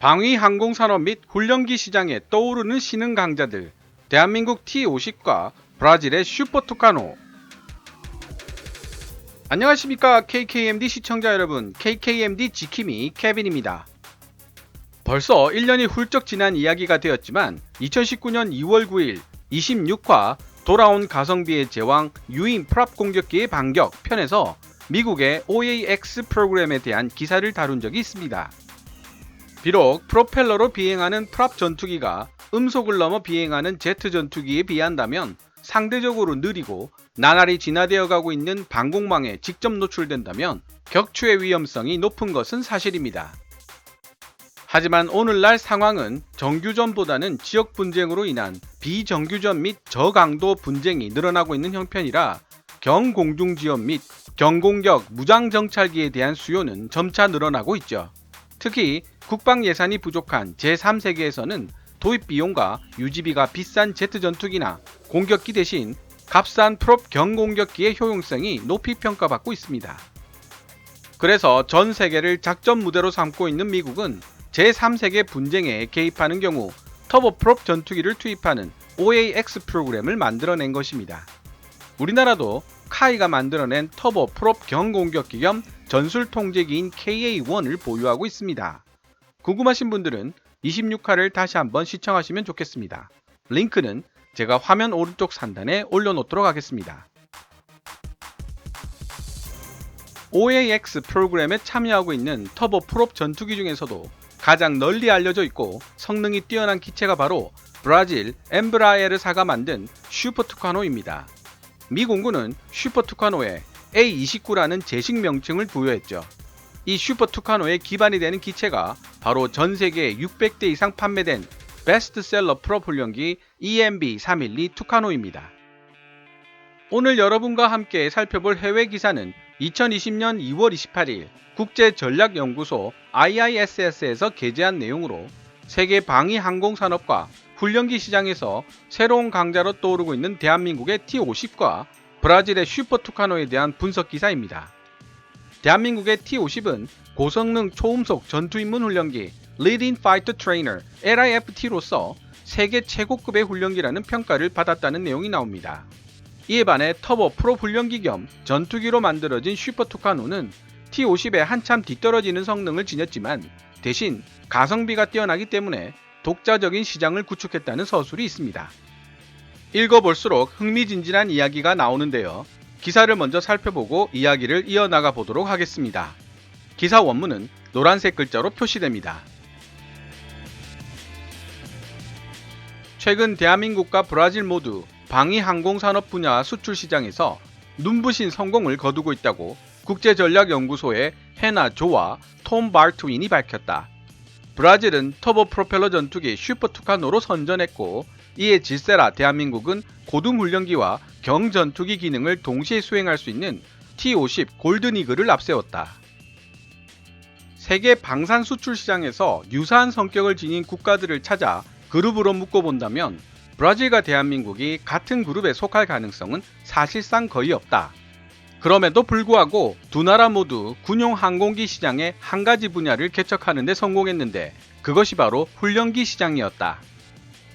방위 항공산업 및 훈련기 시장에 떠오르는 신흥 강자들, 대한민국 T-50과 브라질의 슈퍼투카노. 안녕하십니까 KKMD 시청자 여러분, KKMD 지킴이 케빈입니다. 벌써 1년이 훌쩍 지난 이야기가 되었지만 2019년 2월 9일 26화 돌아온 가성비의 제왕 유인 프랍 공격기의 반격 편에서 미국의 OAX 프로그램에 대한 기사를 다룬 적이 있습니다. 비록 프로펠러로 비행하는 프랍 전투기가 음속을 넘어 비행하는 제트 전투기에 비한다면 상대적으로 느리고 나날이 진화되어 가고 있는 방공망에 직접 노출된다면 격추의 위험성이 높은 것은 사실입니다. 하지만 오늘날 상황은 정규전보다는 지역 분쟁으로 인한 비정규전 및 저강도 분쟁이 늘어나고 있는 형편이라 경공중지원 및 경공격 무장정찰기에 대한 수요는 점차 늘어나고 있죠. 특히 국방 예산이 부족한 제3세계에서는 도입 비용과 유지비가 비싼 제트 전투기나 공격기 대신 값싼 프롭 경공격기의 효용성이 높이 평가받고 있습니다. 그래서 전 세계를 작전 무대로 삼고 있는 미국은 제3세계 분쟁에 개입하는 경우 터보프롭 전투기를 투입하는 OAX 프로그램을 만들어낸 것입니다. 우리나라도 카이가 만들어낸 터보프롭 경공격기 겸 전술통제기인 KA-1을 보유하고 있습니다. 궁금하신 분들은 26화를 다시 한번 시청하시면 좋겠습니다. 링크는 제가 화면 오른쪽 상단에 올려놓도록 하겠습니다. OAX 프로그램에 참여하고 있는 터보프롭 전투기 중에서도 가장 널리 알려져 있고 성능이 뛰어난 기체가 바로 브라질 엠브라에르사가 만든 슈퍼투카노입니다. 미 공군은 슈퍼투카노에 A-29라는 제식 명칭을 부여했죠. 이 슈퍼투카노의 기반이 되는 기체가 바로 전 세계 600대 이상 판매된 베스트셀러 프롭 훈련기 EMB-312 투카노입니다. 오늘 여러분과 함께 살펴볼 해외 기사는 2020년 2월 28일 국제전략연구소 IISS에서 게재한 내용으로 세계 방위 항공산업과 훈련기 시장에서 새로운 강자로 떠오르고 있는 대한민국의 T-50과 브라질의 슈퍼투카노에 대한 분석 기사입니다. 대한민국의 T-50은 고성능 초음속 전투입문 훈련기 Leading Fighter Trainer LIFT로서 세계 최고급의 훈련기라는 평가를 받았다는 내용이 나옵니다. 이에 반해 터보 프로 훈련기 겸 전투기로 만들어진 슈퍼투카노는 T-50에 한참 뒤떨어지는 성능을 지녔지만 대신 가성비가 뛰어나기 때문에 독자적인 시장을 구축했다는 서술이 있습니다. 읽어볼수록 흥미진진한 이야기가 나오는데요. 기사를 먼저 살펴보고 이야기를 이어나가 보도록 하겠습니다. 기사 원문은 노란색 글자로 표시됩니다. 최근 대한민국과 브라질 모두 방위 항공산업 분야 수출 시장에서 눈부신 성공을 거두고 있다고 국제전략연구소의 헤나 조와 톰 발트윈이 밝혔다. 브라질은 터보 프로펠러 전투기 슈퍼투카노로 선전했고 이에 질세라 대한민국은 고등훈련기와 경전투기 기능을 동시에 수행할 수 있는 T-50 골든이글을 앞세웠다. 세계 방산 수출 시장에서 유사한 성격을 지닌 국가들을 찾아 그룹으로 묶어본다면 브라질과 대한민국이 같은 그룹에 속할 가능성은 사실상 거의 없다. 그럼에도 불구하고 두 나라 모두 군용 항공기 시장의 한 가지 분야를 개척하는 데 성공했는데 그것이 바로 훈련기 시장이었다.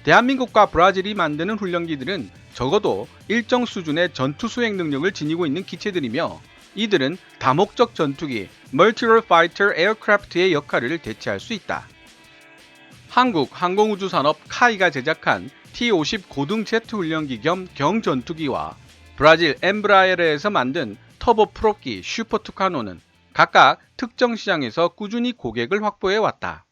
대한민국과 브라질이 만드는 훈련기들은 적어도 일정 수준의 전투 수행 능력을 지니고 있는 기체들이며 이들은 다목적 전투기 Multi-Role Fighter Aircraft의 역할을 대체할 수 있다. 한국 항공우주산업 카이가 제작한 T-50 고등 제트 훈련기 겸 경전투기와 브라질 엠브라에르에서 만든 터보 프롭기 슈퍼투카노는 각각 특정 시장에서 꾸준히 고객을 확보해왔다.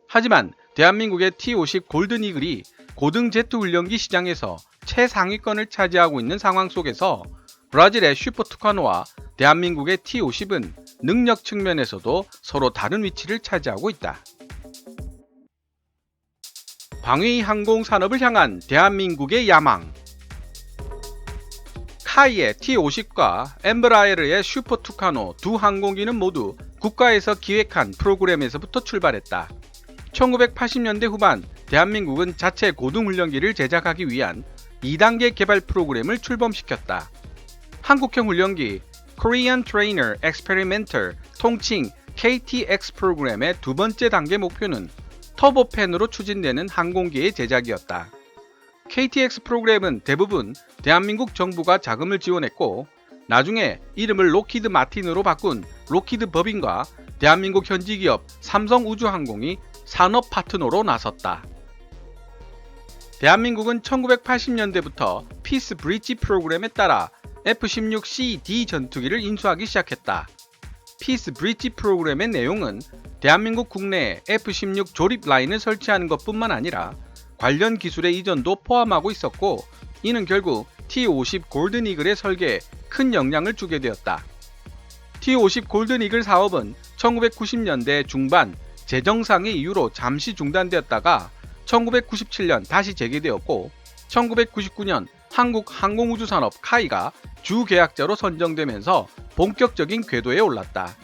하지만 대한민국의 T-50 골든이글이 고등 제트 훈련기 시장에서 최상위권을 차지하고 있는 상황 속에서 브라질의 슈퍼투카노와 대한민국의 T-50은 능력 측면에서도 서로 다른 위치를 차지하고 있다. 방위 항공 산업을 향한 대한민국의 야망. 카이의 T-50과 엠브라에르의 슈퍼 투카노 두 항공기는 모두 국가에서 기획한 프로그램에서부터 출발했다. 1980년대 후반 대한민국은 자체 고등훈련기를 제작하기 위한 2단계 개발 프로그램을 출범시켰다. 한국형 훈련기 Korean Trainer Experimental 통칭 KTX 프로그램의 두 번째 단계 목표는 터보팬으로 추진되는 항공기의 제작이었다. KTX 프로그램은 대부분 대한민국 정부가 자금을 지원했고 나중에 이름을 로키드 마틴으로 바꾼 로키드 법인과 대한민국 현지 기업 삼성우주항공이 산업 파트너로 나섰다. 대한민국은 1980년대부터 피스 브릿지 프로그램에 따라 F-16CD 전투기를 인수하기 시작했다. 피스 브릿지 프로그램의 내용은 대한민국 국내에 F-16 조립 라인을 설치하는 것뿐만 아니라 관련 기술의 이전도 포함하고 있었고 이는 결국 T-50 골든 이글의 설계에 큰 영향을 주게 되었다. T-50 골든 이글 사업은 1990년대 중반 재정상의 이유로 잠시 중단되었다가 1997년 다시 재개되었고 1999년 한국항공우주산업 카이가 주계약자로 선정되면서 본격적인 궤도에 올랐다.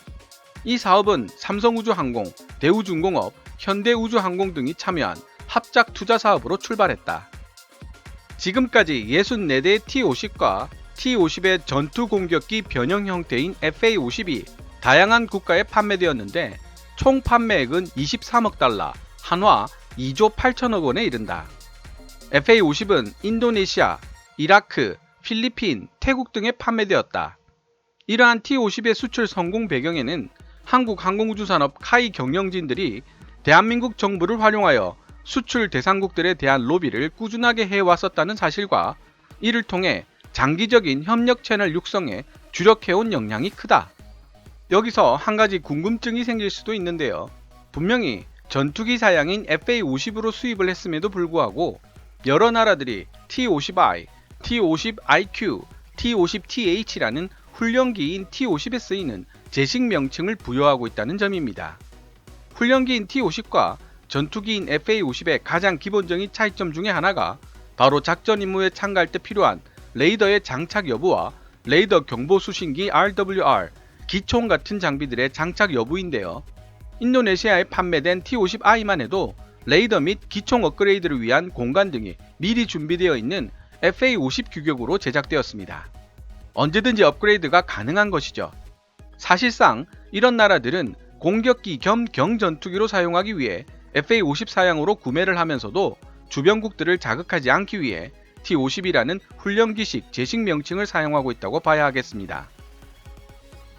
이 사업은 삼성우주항공, 대우중공업, 현대우주항공 등이 참여한 합작 투자 사업으로 출발했다. 지금까지 64대의 T-50과 T-50의 전투공격기 변형 형태인 FA-50이 다양한 국가에 판매되었는데 총 판매액은 23억 달러, 한화 2조 8천억 원에 이른다. FA-50은 인도네시아, 이라크, 필리핀, 태국 등에 판매되었다. 이러한 T-50의 수출 성공 배경에는 한국항공우주산업 카이 경영진들이 대한민국 정부를 활용하여 수출 대상국들에 대한 로비를 꾸준하게 해왔었다는 사실과 이를 통해 장기적인 협력 채널 육성에 주력해온 역량이 크다. 여기서 한 가지 궁금증이 생길 수도 있는데요. 분명히 전투기 사양인 FA-50으로 수입을 했음에도 불구하고 여러 나라들이 T-50I, T-50IQ, T-50TH라는 훈련기인 T-50에 쓰이는 제식 명칭을 부여하고 있다는 점입니다. 훈련기인 T-50과 전투기인 FA-50의 가장 기본적인 차이점 중에 하나가 바로 작전 임무에 참가할 때 필요한 레이더의 장착 여부와 레이더 경보 수신기 RWR, 기총 같은 장비들의 장착 여부인데요. 인도네시아에 판매된 T-50I만 해도 레이더 및 기총 업그레이드를 위한 공간 등이 미리 준비되어 있는 FA-50 규격으로 제작되었습니다. 언제든지 업그레이드가 가능한 것이죠. 사실상 이런 나라들은 공격기 겸 경전투기로 사용하기 위해 FA-50 사양으로 구매를 하면서도 주변국들을 자극하지 않기 위해 T-50이라는 훈련기식 제식 명칭을 사용하고 있다고 봐야 하겠습니다.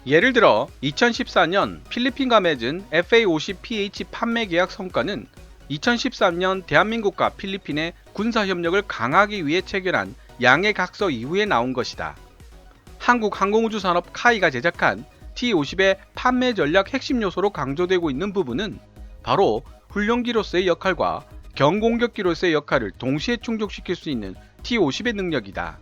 예를 들어 2014년 필리핀과 맺은 FA-50PH 판매 계약 성과는 2013년 대한민국과 필리핀의 군사협력을 강화하기 위해 체결한 양해각서 이후에 나온 것이다. 한국항공우주산업 카이가 제작한 T-50의 판매 전략 핵심 요소로 강조되고 있는 부분은 바로 훈련기로서의 역할과 경공격기로서의 역할을 동시에 충족시킬 수 있는 T-50의 능력이다.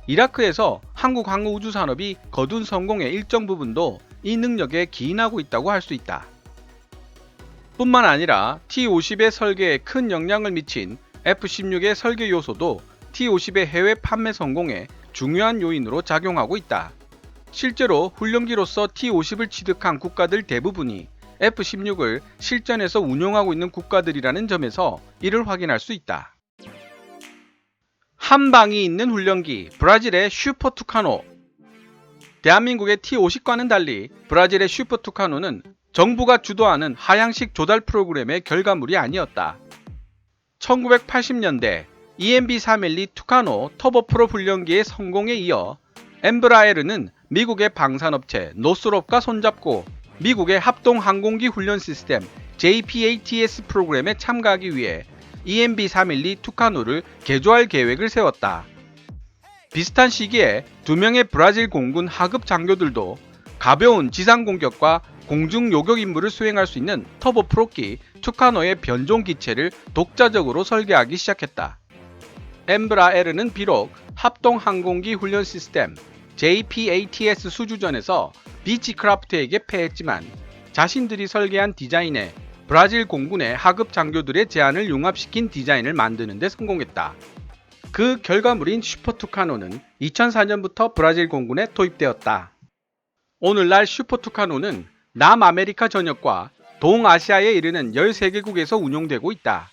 이라크에서 한국항공우주산업이 거둔 성공의 일정 부분도 이 능력에 기인하고 있다고 할 수 있다. 뿐만 아니라 T-50의 설계에 큰 영향을 미친 F-16의 설계 요소도 T-50의 해외 판매 성공에 중요한 요인으로 작용하고 있다. 실제로 훈련기로서 T-50을 취득한 국가들 대부분이 F-16을 실전에서 운용하고 있는 국가들이라는 점에서 이를 확인할 수 있다. 한방이 있는 훈련기 브라질의 슈퍼 투카노. 대한민국의 T-50과는 달리 브라질의 슈퍼 투카노는 정부가 주도하는 하향식 조달 프로그램의 결과물이 아니었다. 1980년대 EMB-312 투카노 터보프로 훈련기의 성공에 이어 엠브라에르는 미국의 방산업체 노스롭과 손잡고 미국의 합동항공기 훈련 시스템 JPATS 프로그램에 참가하기 위해 EMB-312 투카노를 개조할 계획을 세웠다. 비슷한 시기에 두 명의 브라질 공군 하급 장교들도 가벼운 지상 공격과 공중 요격 임무를 수행할 수 있는 터보프로기 투카노의 변종 기체를 독자적으로 설계하기 시작했다. 엠브라에르는 비록 합동항공기 훈련 시스템 JPATS 수주전에서 비치크라프트에게 패했지만 자신들이 설계한 디자인에 브라질 공군의 하급 장교들의 제안을 융합시킨 디자인을 만드는 데 성공했다. 그 결과물인 슈퍼투카노는 2004년부터 브라질 공군에 도입되었다. 오늘날 슈퍼투카노는 남아메리카 전역과 동아시아에 이르는 13개국에서 운용되고 있다.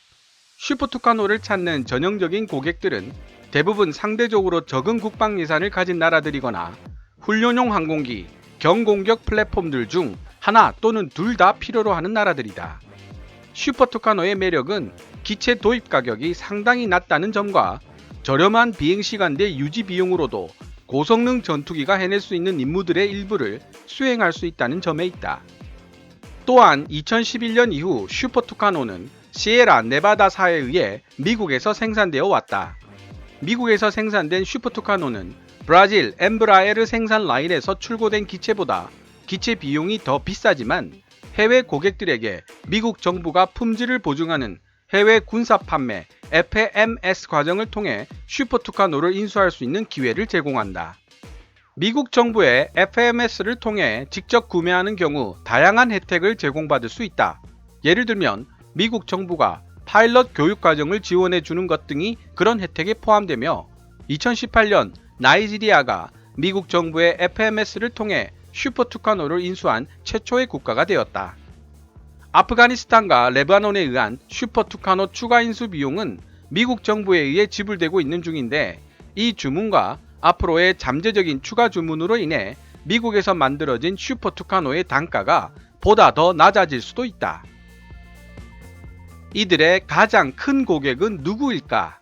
슈퍼투카노를 찾는 전형적인 고객들은 대부분 상대적으로 적은 국방 예산을 가진 나라들이거나 훈련용 항공기, 경공격 플랫폼들 중 하나 또는 둘 다 필요로 하는 나라들이다. 슈퍼투카노의 매력은 기체 도입 가격이 상당히 낮다는 점과 저렴한 비행시간대 유지 비용으로도 고성능 전투기가 해낼 수 있는 임무들의 일부를 수행할 수 있다는 점에 있다. 또한 2011년 이후 슈퍼투카노는 시에라 네바다사에 의해 미국에서 생산되어 왔다. 미국에서 생산된 슈퍼투카노는 브라질 엠브라에르 생산 라인에서 출고된 기체보다 기체 비용이 더 비싸지만 해외 고객들에게 미국 정부가 품질을 보증하는 해외 군사 판매 FMS 과정을 통해 슈퍼투카노를 인수할 수 있는 기회를 제공한다. 미국 정부의 FMS를 통해 직접 구매하는 경우 다양한 혜택을 제공받을 수 있다. 예를 들면 미국 정부가 파일럿 교육 과정을 지원해 주는 것 등이 그런 혜택에 포함되며 2018년 나이지리아가 미국 정부의 FMS를 통해 슈퍼투카노를 인수한 최초의 국가가 되었다. 아프가니스탄과 레바논에 의한 슈퍼투카노 추가 인수 비용은 미국 정부에 의해 지불되고 있는 중인데 이 주문과 앞으로의 잠재적인 추가 주문으로 인해 미국에서 만들어진 슈퍼투카노의 단가가 보다 더 낮아질 수도 있다. 이들의 가장 큰 고객은 누구일까?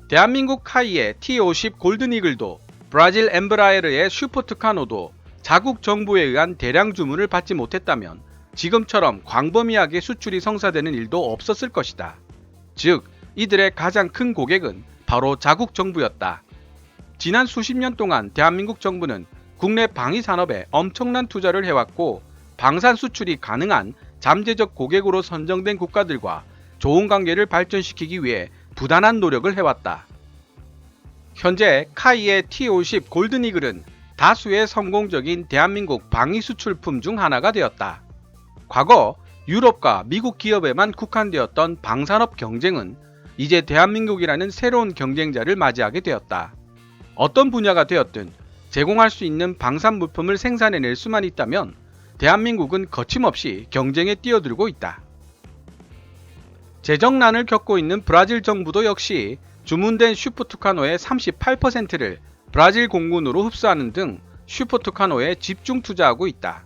대한민국 카이의 T-50 골든이글도 브라질 엠브라에르의 슈퍼투카노도 자국 정부에 의한 대량 주문을 받지 못했다면 지금처럼 광범위하게 수출이 성사되는 일도 없었을 것이다. 즉, 이들의 가장 큰 고객은 바로 자국 정부였다. 지난 수십 년 동안 대한민국 정부는 국내 방위 산업에 엄청난 투자를 해왔고 방산 수출이 가능한 잠재적 고객으로 선정된 국가들과 좋은 관계를 발전시키기 위해 부단한 노력을 해왔다. 현재 카이의 T-50 골든이글은 다수의 성공적인 대한민국 방위 수출품 중 하나가 되었다. 과거 유럽과 미국 기업에만 국한되었던 방산업 경쟁은 이제 대한민국이라는 새로운 경쟁자를 맞이하게 되었다. 어떤 분야가 되었든 제공할 수 있는 방산 물품을 생산해낼 수만 있다면 대한민국은 거침없이 경쟁에 뛰어들고 있다. 재정난을 겪고 있는 브라질 정부도 역시 주문된 슈퍼투카노의 38%를 브라질 공군으로 흡수하는 등 슈퍼투카노에 집중 투자하고 있다.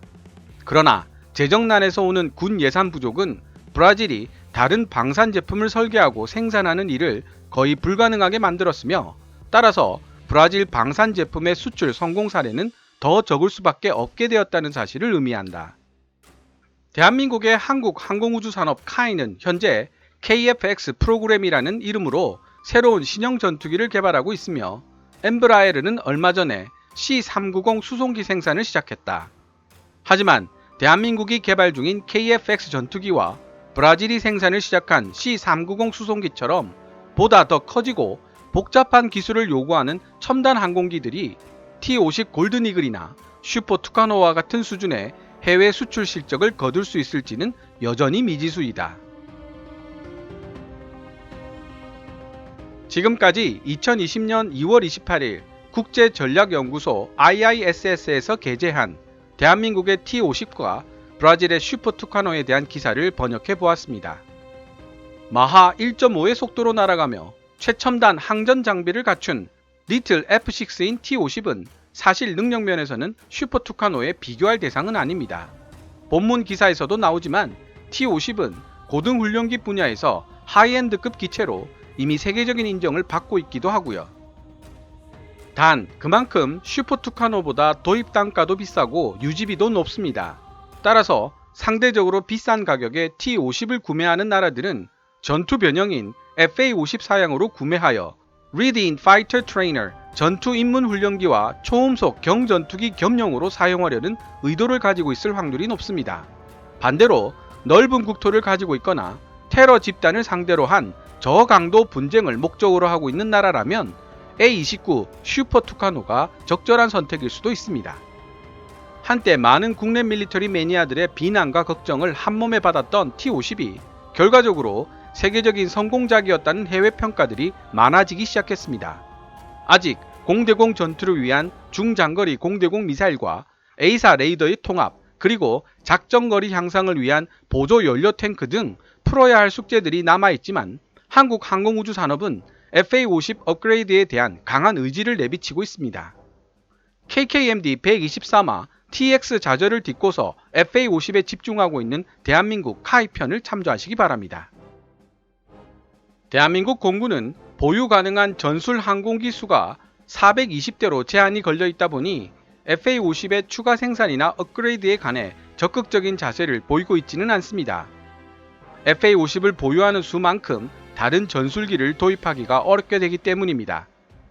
그러나 재정난에서 오는 군 예산 부족은 브라질이 다른 방산 제품을 설계하고 생산하는 일을 거의 불가능하게 만들었으며 따라서 브라질 방산 제품의 수출 성공 사례는 더 적을 수밖에 없게 되었다는 사실을 의미한다. 대한민국의 한국 항공우주산업 카이는 현재 KF-X 프로그램이라는 이름으로 새로운 신형 전투기를 개발하고 있으며 엠브라에르는 얼마 전에 C-390 수송기 생산을 시작했다. 하지만 대한민국이 개발 중인 KF-X 전투기와 브라질이 생산을 시작한 C-390 수송기처럼 보다 더 커지고 복잡한 기술을 요구하는 첨단 항공기들이 T-50 골든이글이나 슈퍼투카노와 같은 수준의 해외 수출 실적을 거둘 수 있을지는 여전히 미지수이다. 지금까지 2020년 2월 28일 국제전략연구소 IISS에서 게재한 대한민국의 T-50과 브라질의 슈퍼투카노에 대한 기사를 번역해 보았습니다. 마하 1.5의 속도로 날아가며 최첨단 항전 장비를 갖춘 리틀 F6인 T-50은 사실 능력 면에서는 슈퍼투카노에 비교할 대상은 아닙니다. 본문 기사에서도 나오지만 T-50은 고등훈련기 분야에서 하이엔드급 기체로 이미 세계적인 인정을 받고 있기도 하고요. 단 그만큼 슈퍼투카노보다 도입 단가도 비싸고 유지비도 높습니다. 따라서 상대적으로 비싼 가격에 T-50을 구매하는 나라들은 전투 변형인 FA-50 사양으로 구매하여 Ready-in Fighter Trainer 전투 입문 훈련기와 초음속 경전투기 겸용으로 사용하려는 의도를 가지고 있을 확률이 높습니다. 반대로 넓은 국토를 가지고 있거나 테러 집단을 상대로 한 저강도 분쟁을 목적으로 하고 있는 나라라면 A-29 슈퍼투카노가 적절한 선택일 수도 있습니다. 한때 많은 국내 밀리터리 매니아들의 비난과 걱정을 한몸에 받았던 T-50이 결과적으로 세계적인 성공작이었다는 해외 평가들이 많아지기 시작했습니다. 아직 공대공 전투를 위한 중장거리 공대공 미사일과 A사 레이더의 통합, 그리고 작전거리 향상을 위한 보조 연료 탱크 등 풀어야 할 숙제들이 남아있지만 한국 항공우주 산업은 FA-50 업그레이드에 대한 강한 의지를 내비치고 있습니다. KKMD 123화 TX 좌절을 딛고서 FA-50에 집중하고 있는 대한민국 카이 편을 참조하시기 바랍니다. 대한민국 공군은 보유 가능한 전술 항공기 수가 420대로 제한이 걸려 있다 보니 FA-50의 추가 생산이나 업그레이드에 관해 적극적인 자세를 보이고 있지는 않습니다. FA-50을 보유하는 수만큼 다른 전술기를 도입하기가 어렵게 되기 때문입니다.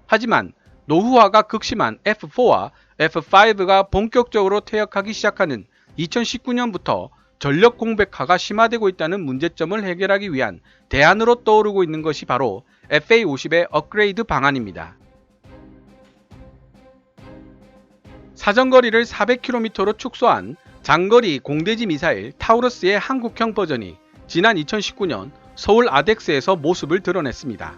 하지만 노후화가 극심한 F4와 F5가 본격적으로 퇴역하기 시작하는 2019년부터 전력 공백화가 심화되고 있다는 문제점을 해결하기 위한 대안으로 떠오르고 있는 것이 바로 FA-50의 업그레이드 방안입니다. 사정거리를 400km로 축소한 장거리 공대지 미사일 타우러스의 한국형 버전이 지난 2019년 서울 아덱스에서 모습을 드러냈습니다.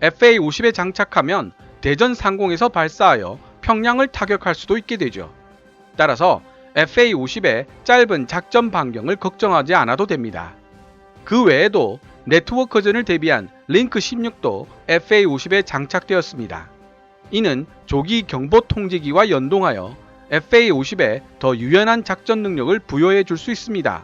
FA-50에 장착하면 대전 상공에서 발사하여 평양을 타격할 수도 있게 되죠. 따라서 FA-50의 짧은 작전 반경을 걱정하지 않아도 됩니다. 그 외에도 네트워크전을 대비한 링크 16도 FA-50에 장착되었습니다. 이는 조기 경보 통제기와 연동하여 FA-50에 더 유연한 작전 능력을 부여해 줄 수 있습니다.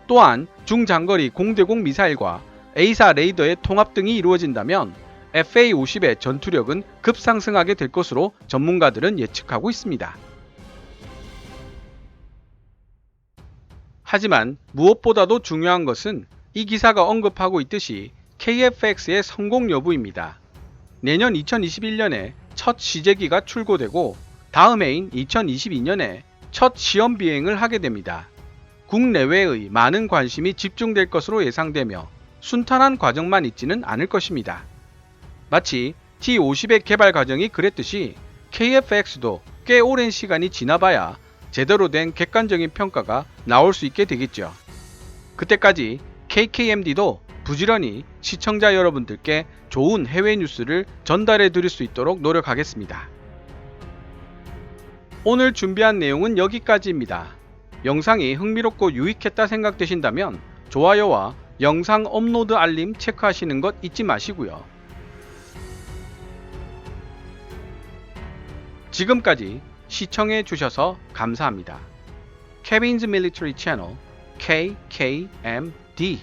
또한 중장거리 공대공 미사일과 A사 레이더의 통합 등이 이루어진다면 FA-50의 전투력은 급상승하게 될 것으로 전문가들은 예측하고 있습니다. 하지만 무엇보다도 중요한 것은 이 기사가 언급하고 있듯이 KF-X의 성공 여부입니다. 내년 2021년에 첫 시제기가 출고되고 다음 해인 2022년에 첫 시험 비행을 하게 됩니다. 국내외의 많은 관심이 집중될 것으로 예상되며 순탄한 과정만 있지는 않을 것입니다. 마치 T-50의 개발 과정이 그랬듯이 KF-X도 꽤 오랜 시간이 지나봐야 제대로 된 객관적인 평가가 나올 수 있게 되겠죠. 그때까지 KKMD도 부지런히 시청자 여러분들께 좋은 해외 뉴스를 전달해 드릴 수 있도록 노력하겠습니다. 오늘 준비한 내용은 여기까지입니다. 영상이 흥미롭고 유익했다 생각되신다면 좋아요와 영상 업로드 알림 체크하시는 것 잊지 마시고요. 지금까지 시청해 주셔서 감사합니다. Kevin's Military Channel KKMD